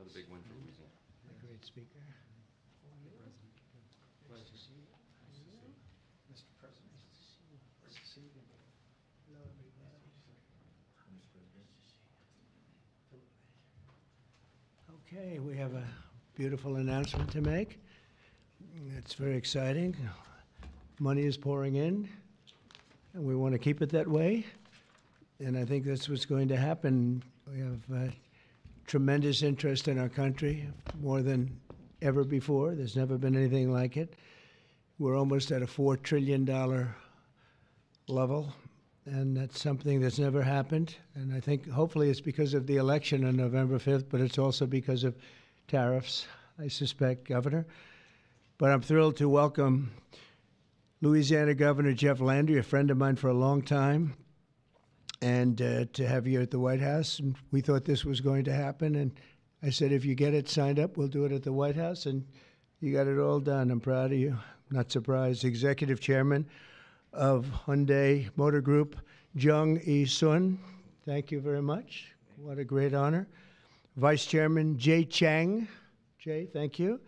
a big win for Louisiana. A great speaker. Mr. President. Nice to see you. Hello, everybody. Okay, we have a beautiful announcement to make. It's very exciting. Money is pouring in, and we want to keep it that way. And I think that's what's going to happen. We have tremendous interest in our country, more than ever before. There's never been anything like it. We're almost at a $4 trillion level, and that's something that's never happened. And I think hopefully it's because of the election on November 5th, but it's also because of tariffs, I suspect, Governor. But I'm thrilled to welcome Louisiana Governor Jeff Landry, a friend of mine for a long time, and to have you at the White House. And we thought this was going to happen, and I said, if you get it signed up, we'll do it at the White House, and you got it all done. I'm proud of you. Not surprised. Executive Chairman of Hyundai Motor Group, Jung E. Sun. Thank you very much. What a great honor. Vice Chairman Jay Chang. Jay, thank you.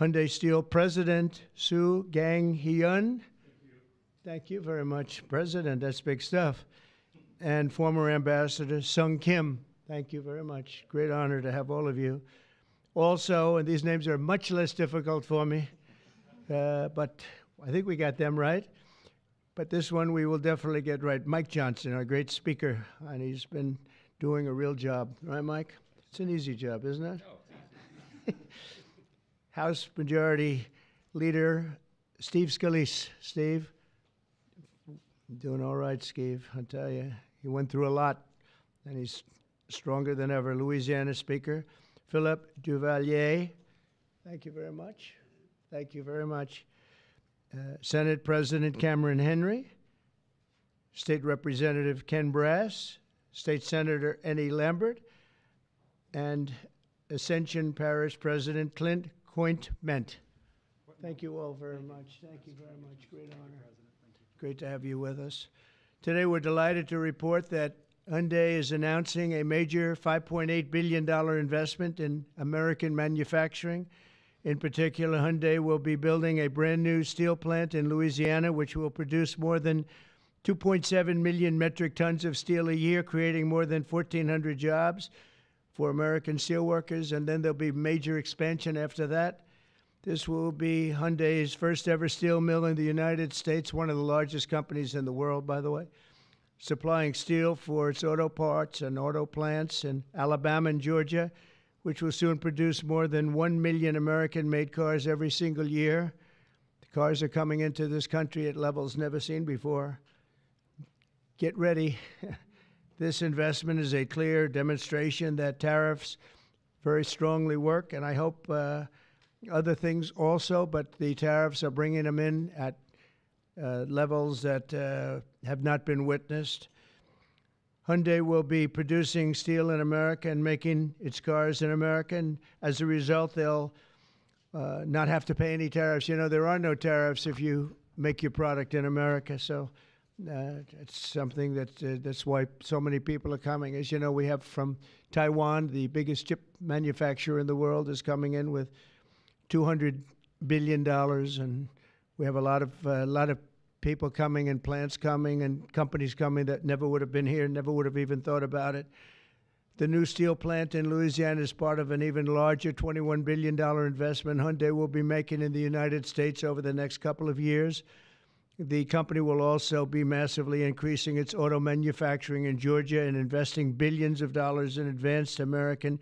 Hyundai Steel President Soo Gang Hyun. Thank you very much. President, that's big stuff. And former Ambassador Sung Kim. Thank you very much. Great honor to have all of you. Also, and these names are much less difficult for me, but I think we got them right. But this one we will definitely get right. Mike Johnson, our great speaker, and he's been doing a real job. Right, Mike? It's an easy job, isn't it? Oh, House Majority Leader Steve Scalise. Steve, doing all right, Steve. I tell you, he went through a lot, and he's stronger than ever. Louisiana Speaker Philip Duvalier. Thank you very much. Thank you very much. Senate President Cameron Henry, State Representative Ken Brass, State Senator Ennie Lambert, and Ascension Parish President Clint Coint-Ment. Thank you all very much. Thank you very much. Great honor. Great to have you with us. Today we're delighted to report that Hyundai is announcing a major $5.8 billion investment in American manufacturing. In particular, Hyundai will be building a brand new steel plant in Louisiana, which will produce more than 2.7 million metric tons of steel a year, creating more than 1,400 jobs for American steelworkers. And then there'll be major expansion after that. This will be Hyundai's first ever steel mill in the United States, one of the largest companies in the world, by the way, supplying steel for its auto parts and auto plants in Alabama and Georgia, which will soon produce more than 1 million American-made cars every single year. The cars are coming into this country at levels never seen before. Get ready. This investment is a clear demonstration that tariffs very strongly work, and I hope other things also, but the tariffs are bringing them in at levels that have not been witnessed. Hyundai will be producing steel in America and making its cars in America, and as a result, they'll not have to pay any tariffs. You know, there are no tariffs if you make your product in America, so it's something that's why so many people are coming. As you know, we have from Taiwan, the biggest chip manufacturer in the world, is coming in with $200 billion, and we have a lot of people coming and plants coming and companies coming that never would have been here, never would have even thought about it. The new steel plant in Louisiana is part of an even larger $21 billion investment Hyundai will be making in the United States over the next couple of years. The company will also be massively increasing its auto manufacturing in Georgia and investing billions of dollars in advanced American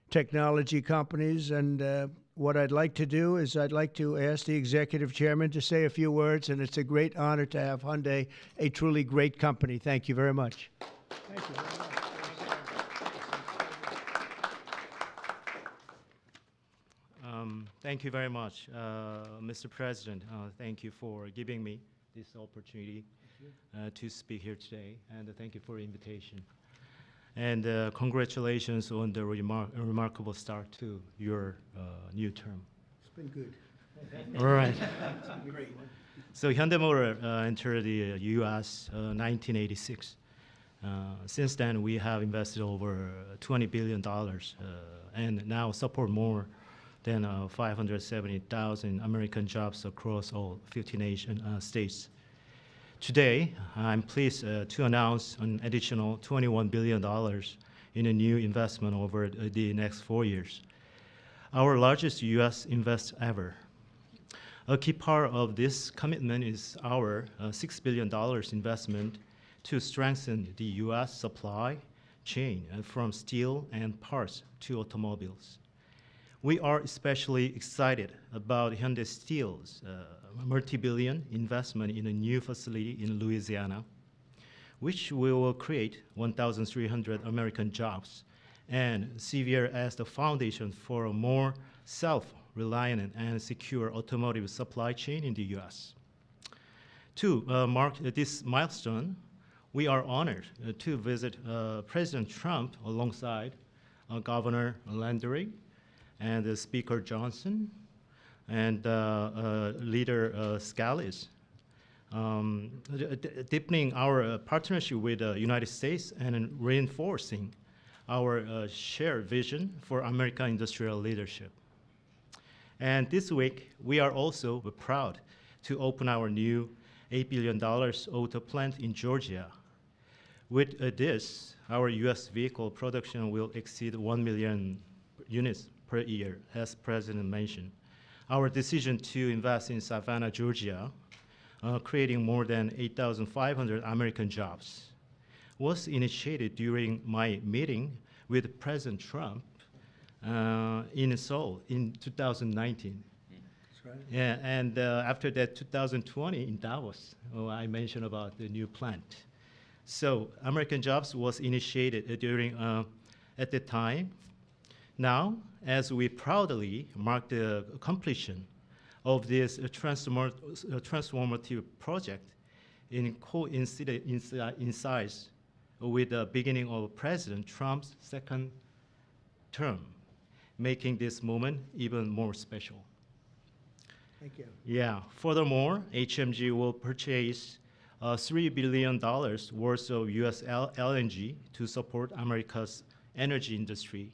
technology companies. And what I'd like to do is I'd like to ask the executive chairman to say a few words, and it's a great honor to have Hyundai, a truly great company. Thank you very much. Thank you very much. Thank you very much, Mr. President. Thank you for giving me this opportunity to speak here today, and thank you for the invitation. And congratulations on the remarkable start to your new term. It's been good. All right. It's been great. So Hyundai Motor entered the U.S. 1986. Since then, we have invested over $20 billion and now support more than 570,000 American jobs across all 50 states. Today, I'm pleased to announce an additional $21 billion in a new investment over the next 4 years, our largest U.S. invest ever. A key part of this commitment is our $6 billion investment to strengthen the U.S. supply chain from steel and parts to automobiles. We are especially excited about Hyundai Steel's multi-billion investment in a new facility in Louisiana, which will create 1,300 American jobs and serve as the foundation for a more self-reliant and secure automotive supply chain in the U.S. To mark this milestone, we are honored to visit President Trump alongside Governor Landry and Speaker Johnson and Leader Scalise, deepening our partnership with the United States and reinforcing our shared vision for American industrial leadership. And this week, we are also proud to open our new $8 billion auto plant in Georgia. With this, our U.S. vehicle production will exceed 1 million units per year, as President mentioned. Our decision to invest in Savannah, Georgia, creating more than 8,500 American jobs, was initiated during my meeting with President Trump in Seoul in 2019. That's right. Yeah, and after that, 2020 in Davos, I mentioned about the new plant. So American Jobs was initiated during at the time. Now, as we proudly mark the completion of this transformative project, coincides with the beginning of President Trump's second term, making this moment even more special. Thank you. Yeah. Furthermore, HMG will purchase $3 billion worth of U.S. LNG to support America's energy industry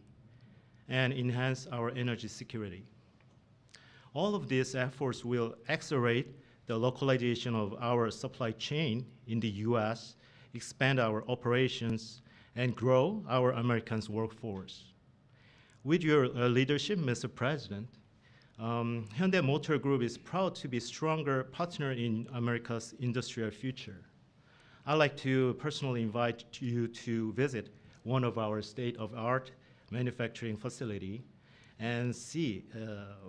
and enhance our energy security. All of these efforts will accelerate the localization of our supply chain in the U.S., expand our operations, and grow our American workforce. With your leadership, Mr. President, Hyundai Motor Group is proud to be a stronger partner in America's industrial future. I'd like to personally invite you to visit one of our state-of-the-art manufacturing facility and see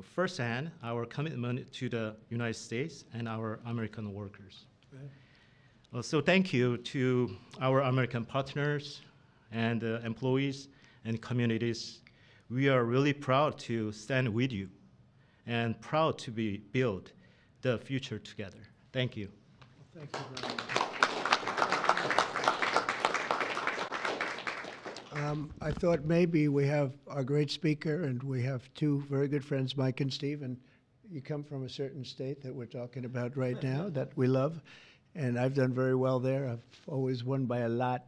firsthand our commitment to the United States and our American workers. Right. So thank you to our American partners and employees and communities. We are really proud to stand with you and proud to build the future together. Thank you. Well, thank you very much. I thought maybe we have our great speaker, and we have two very good friends, Mike and Steve, and you come from a certain state that we're talking about right now that we love, and I've done very well there. I've always won by a lot.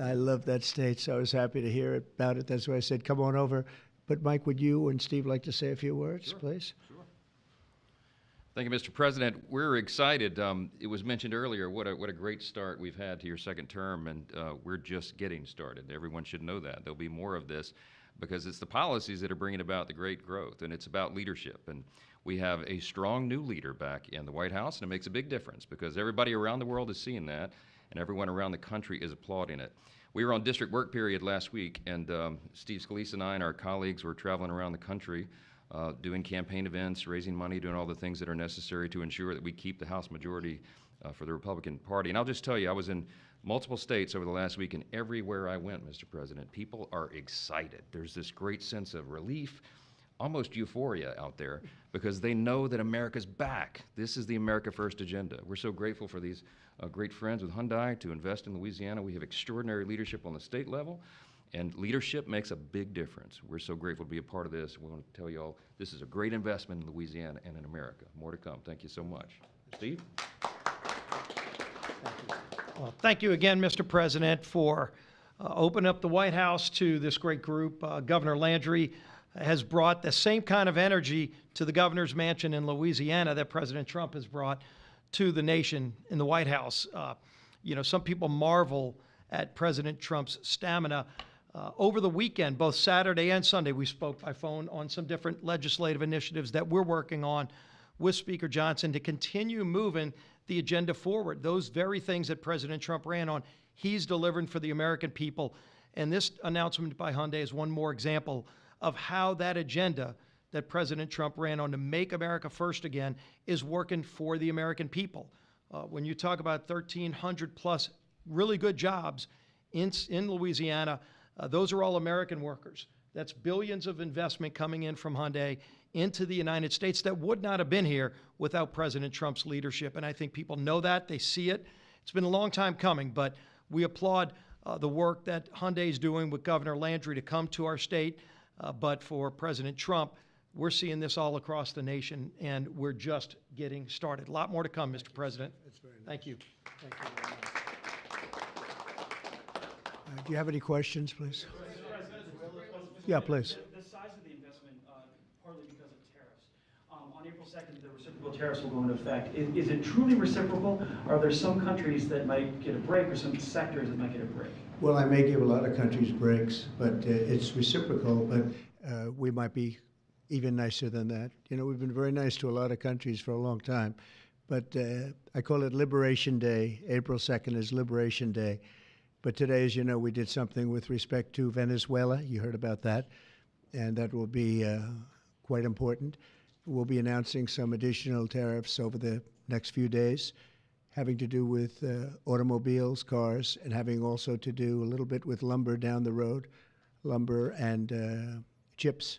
I love that state, so I was happy to hear about it. That's why I said, come on over. But Mike, would you and Steve like to say a few words, please? Sure. Thank you, Mr. President. We're excited. It was mentioned earlier what a great start we've had to your second term, and we're just getting started. Everyone should know that. There'll be more of this because it's the policies that are bringing about the great growth, and it's about leadership. And we have a strong new leader back in the White House, and it makes a big difference because everybody around the world is seeing that, and everyone around the country is applauding it. We were on district work period last week, and Steve Scalise and I and our colleagues were traveling around the country doing campaign events, raising money, doing all the things that are necessary to ensure that we keep the House majority for the Republican Party. And I'll just tell you, I was in multiple states over the last week, and everywhere I went, Mr. President, people are excited. There's this great sense of relief, almost euphoria out there, because they know that America's back. This is the America First agenda. We're so grateful for these great friends with Hyundai to invest in Louisiana. We have extraordinary leadership on the state level, and leadership makes a big difference. We're so grateful to be a part of this. We want to tell you all this is a great investment in Louisiana and in America. More to come. Thank you so much. Steve? Thank you. Well, thank you again, Mr. President, for opening up the White House to this great group. Governor Landry has brought the same kind of energy to the governor's mansion in Louisiana that President Trump has brought to the nation in the White House. Some people marvel at President Trump's stamina. Over the weekend, both Saturday and Sunday, we spoke by phone on some different legislative initiatives that we're working on with Speaker Johnson to continue moving the agenda forward. Those very things that President Trump ran on, he's delivering for the American people. And this announcement by Hyundai is one more example of how that agenda that President Trump ran on to make America first again is working for the American people. When you talk about 1,300 plus really good jobs in Louisiana, those are all American workers. That's billions of investment coming in from Hyundai into the United States that would not have been here without President Trump's leadership. And I think people know that. They see it. It's been a long time coming, but we applaud the work that Hyundai is doing with Governor Landry to come to our state. But for President Trump, we're seeing this all across the nation, and we're just getting started. A lot more to come, Mr. President. That's very nice. Thank you. Thank you very much. Do you have any questions, please? Yeah, please. The size of the investment, partly because of tariffs. On April 2nd, the reciprocal tariffs will go into effect. Is it truly reciprocal? Are there some countries that might get a break or some sectors that might get a break? Well, I may give a lot of countries breaks, but it's reciprocal, but we might be even nicer than that. We've been very nice to a lot of countries for a long time, but I call it Liberation Day. April 2nd is Liberation Day. But today, as you know, we did something with respect to Venezuela. You heard about that, and that will be quite important. We'll be announcing some additional tariffs over the next few days, having to do with automobiles, cars, and having also to do a little bit with lumber down the road, lumber and chips.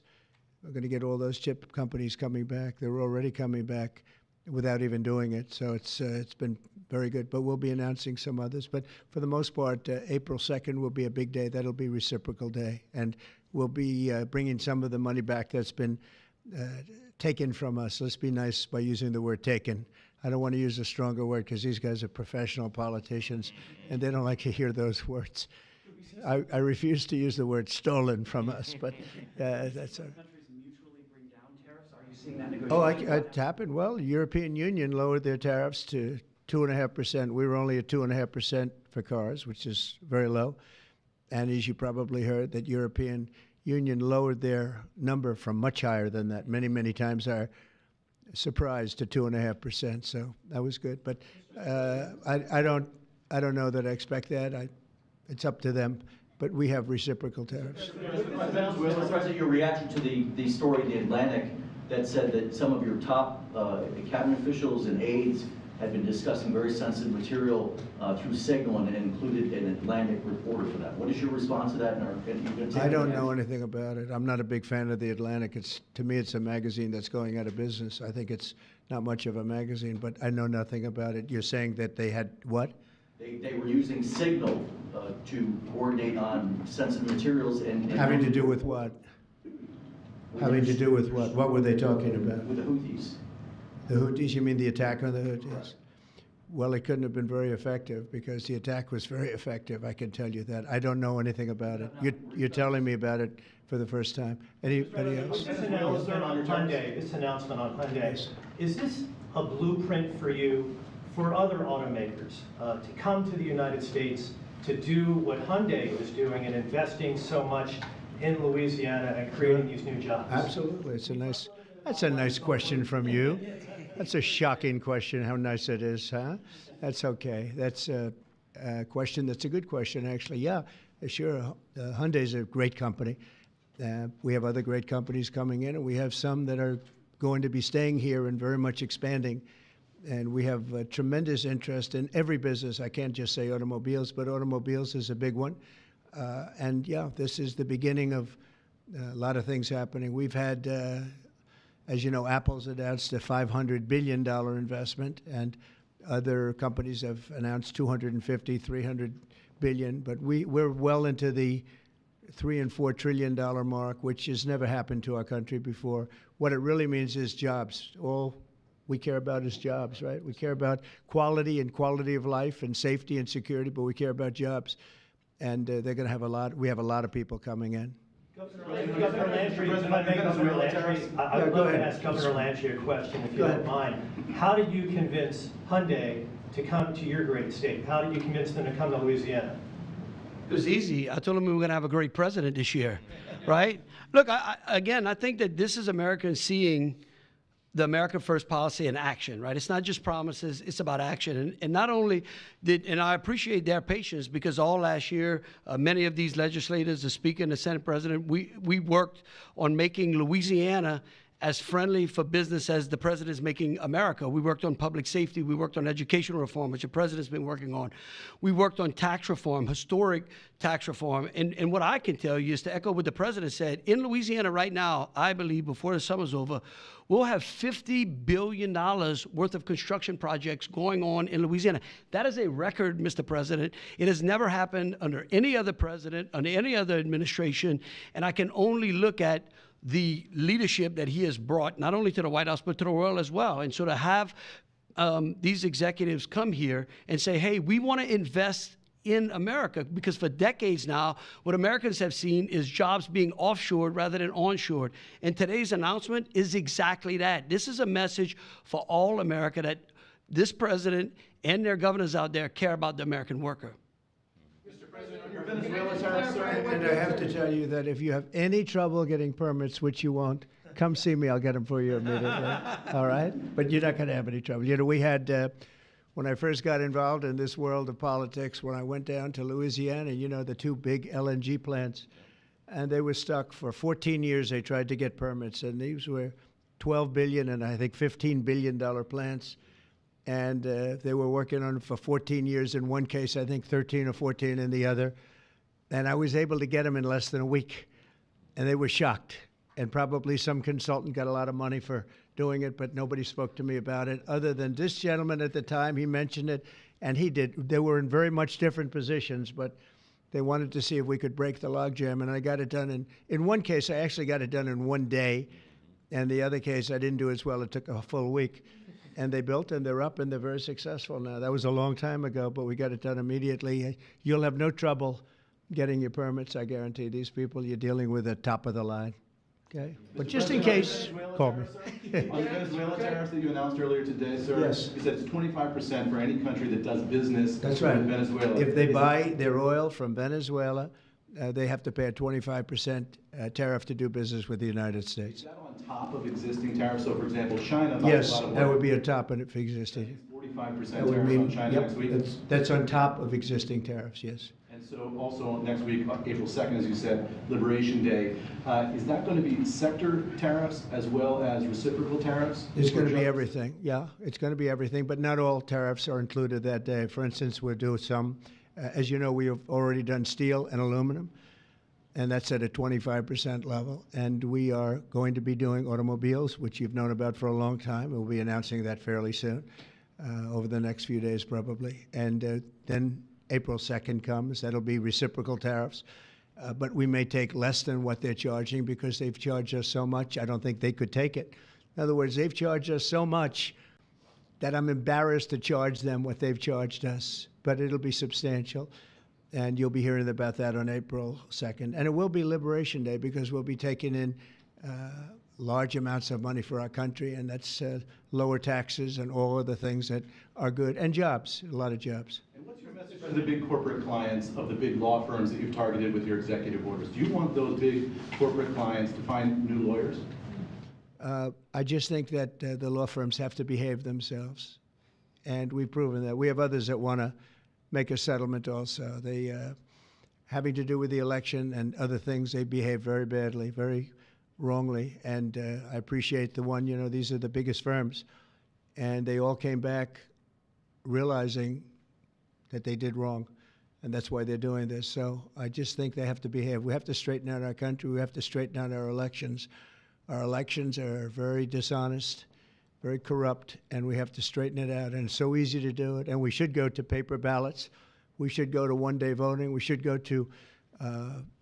We're going to get all those chip companies coming back. They're already coming back without even doing it, so it's been very good. But we'll be announcing some others. But for the most part, April 2nd will be a big day. That'll be Reciprocal Day, and we'll be bringing some of the money back that's been taken from us. Let's be nice by using the word taken. I don't want to use a stronger word because these guys are professional politicians, and they don't like to hear those words. I refuse to use the word stolen from us, but that's a... Oh, it happened. Well, the European Union lowered their tariffs to 2.5%. We were only at 2.5% for cars, which is very low. And as you probably heard, that European Union lowered their number from much higher than that, many, many times higher. Surprised to 2.5%. So that was good. But I don't know that I expect that. It's up to them. But we have reciprocal tariffs. Mr. President, your reaction to the story in The Atlantic that said that some of your top cabinet officials and aides had been discussing very sensitive material through Signal and included an Atlantic reporter for that. What is your response to that? I don't know anything about it. I'm not a big fan of The Atlantic. To me, it's a magazine that's going out of business. I think it's not much of a magazine, but I know nothing about it. You're saying that they had what? They were using Signal to coordinate on sensitive materials and having to do with what? Having to do with what? What were they talking about? With the Houthis. The Houthis? You mean the attack on the Houthis? Well, it couldn't have been very effective because the attack was very effective. I can tell you that. I don't know anything about it. You're telling me about it for the first time. Anybody else? This announcement on Hyundai, is this a blueprint for you for other automakers to come to the United States to do what Hyundai was doing and investing so much in Louisiana and creating these new jobs? Absolutely. That's a nice question from you. That's a shocking question, how nice it is, huh? That's okay. That's a question that's a good question, actually. Yeah, sure. Hyundai's a great company. We have other great companies coming in, and we have some that are going to be staying here and very much expanding. And we have tremendous interest in every business. I can't just say automobiles, but automobiles is a big one. And yeah, this is the beginning of a lot of things happening. We've had, as you know, Apple's announced a $500 billion investment, and other companies have announced $250, $300 billion. But we're well into the $3 and $4 trillion mark, which has never happened to our country before. What it really means is jobs. All we care about is jobs, right? We care about quality and quality of life and safety and security, but we care about jobs. And they're going to have we have a lot of people coming in. Governor Landry, if I may, Governor Landry, I would go love to ahead. ask Governor Landry a question, if you Go don't ahead. mind. How did you convince Hyundai to come to your great state? How did you convince them to come to Louisiana? It was easy. I told him we were going to have a great president this year, right? Look, again, I think that this is Americans seeing the America First policy in action, right? It's not just promises, it's about action. And not only and I appreciate their patience, because all last year, many of these legislators, the Speaker and the Senate President, we worked on making Louisiana as friendly for business as the president is making America. We worked on public safety. We worked on educational reform, which the president's been working on. We worked on tax reform, historic tax reform. And what I can tell you is, to echo what the president said, in Louisiana right now, I believe before the summer's over, we'll have $50 billion worth of construction projects going on in Louisiana. That is a record, Mr. President. It has never happened under any other president, under any other administration. And I can only look at the leadership that he has brought, not only to the White House, but to the world as well. And so to have these executives come here and say, hey, we want to invest in America, because for decades now, what Americans have seen is jobs being offshored rather than onshored. And today's announcement is exactly that. This is a message for all America that this president and their governors out there care about the American worker. And I have to tell you that if you have any trouble getting permits, which you won't, come see me. I'll get them for you immediately. All right? But you're not going to have any trouble. You know, we had, when I first got involved in this world of politics, when I went down to Louisiana, you know, the two big LNG plants, and they were stuck for 14 years. They tried to get permits, and these were $12 billion and I think $15 billion plants. And they were working on it for 14 years in one case, I think 13 or 14 in the other. And I was able to get them in less than a week. And they were shocked. And probably some consultant got a lot of money for doing it, but nobody spoke to me about it other than this gentleman at the time. He mentioned it, and he did. They were in very much different positions, but they wanted to see if we could break the logjam. And I got it done. In one case, I actually got it done in one day. And the other case, I didn't do as well. It took a full week. And they built, and they're up, and they're very successful now. That was a long time ago, but we got it done immediately. You'll have no trouble getting your permits, I guarantee. These people you're dealing with are top of the line. Okay? But just in case, call me. On the Venezuela tariffs that you announced earlier today, sir, Yes. you said it's 25% for any country that does business That's right. with Venezuela. If they Is it- buy their oil from Venezuela, they have to pay a 25% tariff to do business with the United States. Is that on top of existing tariffs? So, for example, China buys a Yes, lot of that oil. would be a top of existing. 45% That would tariffs mean, on China yep, next week. that's on top of existing tariffs, yes. And so also next week, April 2nd, as you said, Liberation Day. Is that going to be sector tariffs as well as reciprocal tariffs? It's going to be Or everything, yeah. It's going to be everything, but not all tariffs are included that day. For instance, we'll do some, as you know, we have already done steel and aluminum, and that's at a 25% level. And we are going to be doing automobiles, which you've known about for a long time. We'll be announcing that fairly soon, over the next few days probably. And then April 2nd comes, that'll be reciprocal tariffs. But we may take less than what they're charging because they've charged us so much, I don't think they could take it. In other words, they've charged us so much that I'm embarrassed to charge them what they've charged us, but it'll be substantial. And you'll be hearing about that on April 2nd. And it will be Liberation Day because we'll be taking in large amounts of money for our country, and that's lower taxes and all of the things that are good, and jobs, a lot of jobs. And what's your message to the big corporate clients of the big law firms that you've targeted with your executive orders? Do you want those big corporate clients to find new lawyers? I just think that the law firms have to behave themselves, and we've proven that. We have others that want to make a settlement also. They, having to do with the election and other things, they behave very badly, very wrongly, and I appreciate the one, you know, these are the biggest firms, and they all came back realizing that they did wrong, and that's why they're doing this. So I just think they have to behave. We have to straighten out our country. We have to straighten out our elections. Our elections are very dishonest, very corrupt, and we have to straighten it out. And it's so easy to do it. And we should go to paper ballots. We should go to one-day voting. We should go to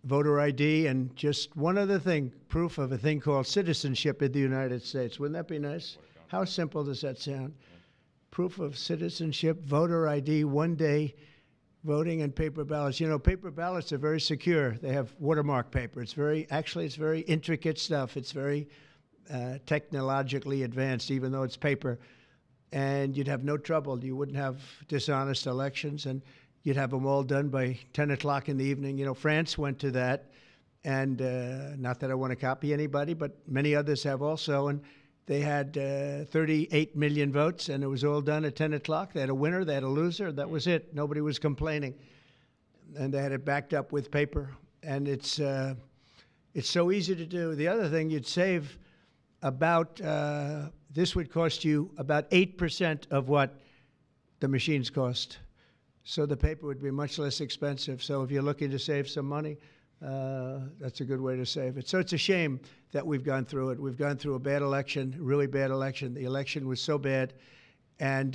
voter ID. And just one other thing, proof of a thing called citizenship in the United States. Wouldn't that be nice? How simple does that sound? Proof of citizenship, voter ID, one-day voting, and paper ballots. You know, paper ballots are very secure. They have watermark paper. It's very intricate stuff. It's very technologically advanced, even though it's paper. And you'd have no trouble. You wouldn't have dishonest elections, and you'd have them all done by 10 o'clock in the evening. You know, France went to that, and not that I want to copy anybody, but many others have also, and they had 38 million votes, and it was all done at 10 o'clock. They had a winner, they had a loser, that was it. Nobody was complaining. And they had it backed up with paper, and it's so easy to do. The other thing, you'd save about, this would cost you about 8% of what the machines cost. So the paper would be much less expensive. So if you're looking to save some money, that's a good way to save it. So it's a shame that we've gone through it. We've gone through a bad election, really bad election. The election was so bad. And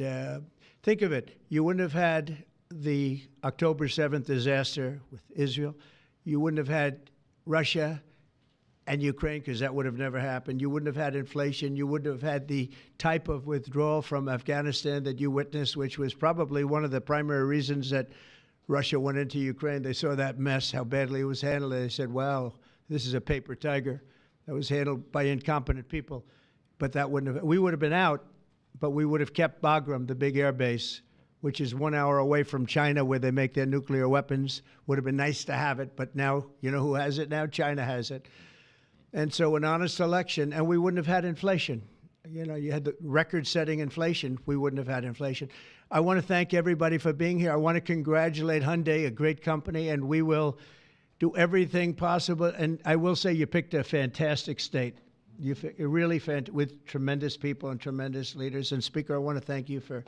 think of it. You wouldn't have had the October 7th disaster with Israel. You wouldn't have had Russia and Ukraine, because that would have never happened. You wouldn't have had inflation. You wouldn't have had the type of withdrawal from Afghanistan that you witnessed, which was probably one of the primary reasons that Russia went into Ukraine. They saw that mess, how badly it was handled. They said, wow, this is a paper tiger that was handled by incompetent people. But that wouldn't have, we would have been out, but we would have kept Bagram, the big air base, which is 1 hour away from China where they make their nuclear weapons. Would have been nice to have it, but now, you know who has it now? China has it. And so an honest election, and we wouldn't have had inflation. You know, you had the record-setting inflation. We wouldn't have had inflation. I want to thank everybody for being here. I want to congratulate Hyundai, a great company, and we will do everything possible. And I will say you picked a fantastic state. Really with tremendous people and tremendous leaders. And Speaker, I want to thank you for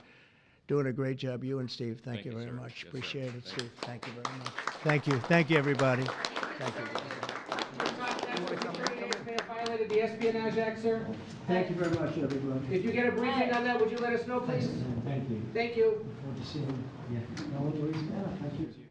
doing a great job. You and Steve, thank you very much. Yes, Appreciate it, sir. Steve. Thank you very much. Thank you. Thank you, everybody. Thank you. Violated the Espionage Act, sir. Thank you very much, everybody. If you get a briefing on that, would you let us know, please? Thank you. Thank you. Look forward to seeing you. Yeah. No worries. Yeah, thank you.